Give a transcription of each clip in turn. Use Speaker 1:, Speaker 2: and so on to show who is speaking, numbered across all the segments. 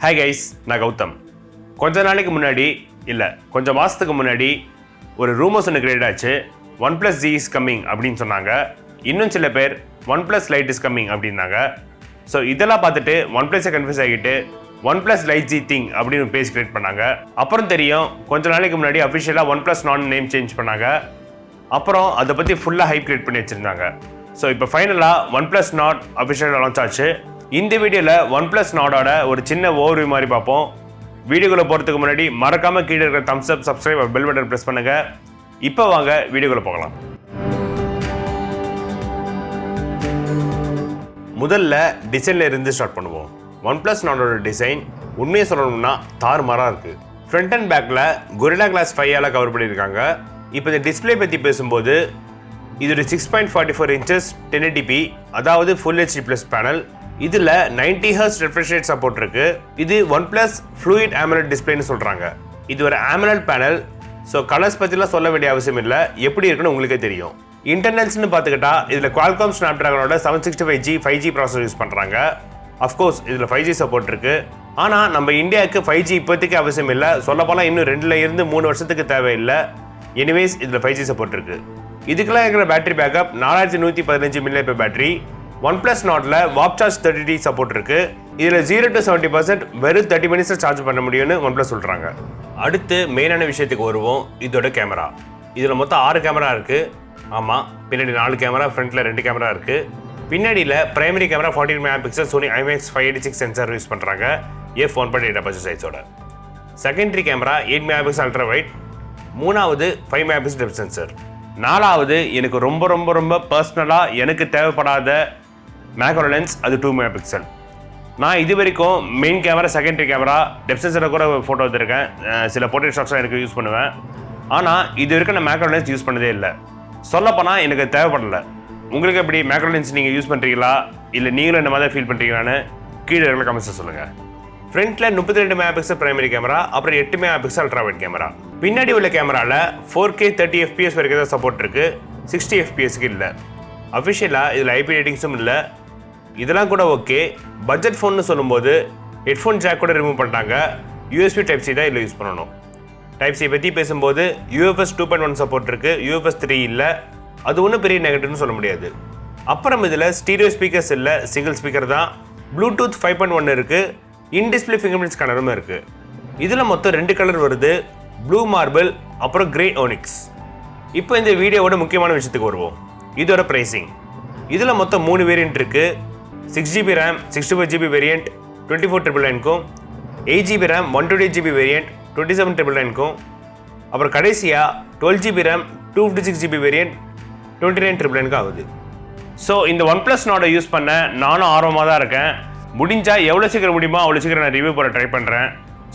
Speaker 1: Hi guys, நான் கௌதம். கொஞ்ச நாளைக்கு முன்னாடி இல்லை கொஞ்சம் மாதத்துக்கு முன்னாடி ஒரு ரூமர்ஸ் ஒன்று கிரியேட் ஆச்சு. OnePlus Z இஸ் கம்மிங் அப்படின்னு சொன்னாங்க. இன்னும் சில பேர் OnePlus Lite இஸ் கம்மிங் அப்படின்னாங்க. ஸோ இதெல்லாம் பார்த்துட்டு OnePlus கன்ஃபியூஸ் ஆகிட்டு OnePlus Lite Z திங் அப்படின்னு பேஜ் கிரியேட் பண்ணாங்க. அப்புறம் தெரியும் கொஞ்ச நாளைக்கு முன்னாடி அஃபிஷியலாக OnePlus Nord நேம் சேஞ்ச் பண்ணாங்க. அப்புறம் அதை பற்றி ஃபுல்லாக ஹைப் கிரியேட் பண்ணி வச்சுருந்தாங்க. ஸோ இப்போ ஃபைனலாக OnePlus Nord அஃபிஷியலாக லான்ச் ஆச்சு. இந்த வீடியோவில் OnePlus Nordோட ஒரு சின்ன ஓவர்வியூ மாதிரி பார்ப்போம். வீடியோக்குள்ளே போகிறதுக்கு முன்னாடி மறக்காமல் கீழே இருக்கிற தம்ஸ் அப், சப்ஸ்கிரைப், பெல் பட்டன் ப்ரெஸ் பண்ணுங்கள். இப்போ வாங்க வீடியோக்குள்ளே போகலாம். முதல்ல டிசைனில் இருந்து ஸ்டார்ட் பண்ணுவோம். OnePlus Nordோட டிசைன் உண்மையை சொல்லணும்னா தாறுமாறாக இருக்குது. ஃப்ரண்ட் அண்ட் பேக்கில் Gorilla Glass 5ஆல் கவர் பண்ணியிருக்காங்க. இப்போ இந்த டிஸ்பிளே பற்றி பேசும்போது இது ஒரு 6.44 inches 1080p, அதாவது ஃபுல் HD ப்ளஸ் பேனல். இதில் 90 Hz refresh rate சப்போர்ட் இருக்கு. இது OnePlus Fluid AMOLED டிஸ்பிளேன்னு சொல்கிறாங்க. இது ஒரு AMOLED பேனல். ஸோ கலர்ஸ் பற்றிலாம் சொல்ல வேண்டிய அவசியம் இல்லை, எப்படி இருக்குன்னு உங்களுக்கே தெரியும். இன்டர்னல்ஸ்னு பார்த்துக்கிட்டா இதில் Qualcomm Snapdragonோட 765G 5G processor use பண்ணுறாங்க. அஃப்கோர்ஸ் இதில் 5G சப்போர்ட் இருக்குது. ஆனால் நம்ம இந்தியாவுக்கு 5G இப்போதைக்கு அவசியம் இல்லை. சொல்லப்போனால் இன்னும் 2 வருஷத்துக்கு தேவையில்லை. எனிவேஸ் இதில் 5G சப்போர்ட் இருக்குது. இதுக்கெல்லாம் இருக்கிற battery backup 4115 mAh battery. OnePlus Nordல வாப் சார்ஜ் 30T சப்போர்ட் இருக்கு. இதில் 0 to 70% வெறும் 30 minutes சார்ஜ் பண்ண முடியும்னு OnePlus சொல்கிறாங்க. அடுத்து மெயினான விஷயத்துக்கு வருவோம். இதோட கேமரா. இதில் மொத்தம் 6 கேமரா இருக்குது. ஆமாம், பின்னாடி 4 கேமரா, ஃப்ரண்ட்டில் 2 கேமரா இருக்குது. பின்னாடியில் primary camera 14 MP Sony IMX 586 sensor use பண்ணுறாங்க, f1.8 aperture சைஸோட. Secondary camera 8 MP ultra wide. மூணாவது 5 MP டெப்த் சென்சார். நாலாவது எனக்கு ரொம்ப ரொம்ப ரொம்ப பர்சனலாக எனக்கு தேவைப்படாத மேக்ரோ லென்ஸ், அது 2 MP. நான் இது வரைக்கும் main camera, secondary camera, depth சென்சரை கூட ஃபோட்டோ எடுத்திருக்கேன். சில போர்ட்ரேட் ஷாட்ஸ்லாம் எனக்கு யூஸ் பண்ணுவேன். ஆனால் இது வரைக்கும் நான் மேக்ரோ லென்ஸ் யூஸ் பண்ணதே இல்லை. சொல்லப்போனால் எனக்கு தேவைப்படலை. உங்களுக்கு எப்படி மேக்ரோ லென்ஸ் நீங்கள் யூஸ் பண்ணுறீங்களா, இல்லை நீங்களும் இந்த மாதிரி ஃபீல் பண்ணுறீங்களான்னு கீழே இருக்கிற கமெண்ட்ஸை சொல்லுங்கள். ஃப்ரண்ட்டில் 32 MP பிரைமரி கேமரா, அப்புறம் 8 MP அல்ட்ரா வைட் கேமரா. பின்னாடி உள்ள கேமராவில் 4K 30 FPS வரைக்கும் தான் சப்போர்ட் இருக்குது, 60 FPSக்கு இல்லை. அஃபிஷியலாக இதில் IP ரேட்டிங்ஸும் இல்லை. இதெல்லாம் கூட ஓகே. பட்ஜெட் ஃபோன்னு சொல்லும்போது ஹெட்ஃபோன் ஜாக் கூட ரிமூவ் பண்ணிட்டாங்க. USB Type-C தான் இதில் யூஸ் பண்ணணும். Type-C பற்றி பேசும்போது UFS 2.1 சப்போர்ட் இருக்குது, UFS 3 இல்லை. அது ஒன்றும் பெரிய நெகட்டிவ்னு சொல்ல முடியாது. அப்புறம் இதில் ஸ்டீரியோ ஸ்பீக்கர்ஸ் இல்லை, சிங்கிள் ஸ்பீக்கர் தான். Bluetooth 5.1 இருக்குது. இன்டிஸ்பிளே ஃபிங்கர்பிரிண்ட்ஸ் கலரும் இருக்குது. இதில் மொத்தம் 2 கலர் வருது, ப்ளூ மார்பிள் அப்புறம் கிரே ஓனிக்ஸ். இப்போ இந்த வீடியோவோட முக்கியமான விஷயத்துக்கு வருவோம். இதோட ப்ரைஸிங். இதில் மொத்தம் 3 வேரியண்ட் இருக்குது. 6GB RAM 65GB வேரியண்ட் 24,999க்கும், 8GB RAM 128GB வேரியண்ட் 27,999க்கும், அப்புறம் கடைசியாக 12GB RAM 256GB வேரியண்ட் 29,999க்கு ஆகுது. ஸோ இந்த OnePlus Nord யூஸ் பண்ண நானும் ஆர்வமாக தான் இருக்கேன். முடிஞ்சால் எவ்வளோ சீக்கிரம் முடியுமோ அவ்வளோ சீக்கிரம் நான் ரிவ்யூ போட ட்ரை பண்ணுறேன்.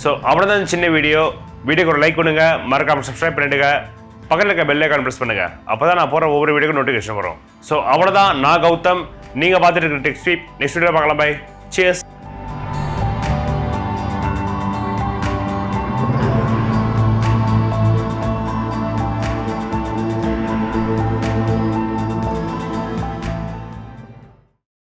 Speaker 1: ஸோ அவ்வளோதான் சின்ன வீடியோக்கு ஒரு லைக் பண்ணுங்க, மறக்காமல் சப்ஸ்கிரைப் பண்ணிடுங்க, பக்கத்தில் இருக்க பெல் ஐகான் ப்ரெஸ் பண்ணுங்கள். அப்போ தான் நான் போகிற ஒவ்வொரு வீடியோக்கும் நோட்டிஃபிகேஷன் வரும். ஸோ அவ்வளோதான், நான் கௌதம், நீங்கள் பார்த்துட்டு இருக்கிற டெக் ஸ்வீப். நெக்ஸ்ட் வீடியோ பார்க்கலாம். Bye, cheers.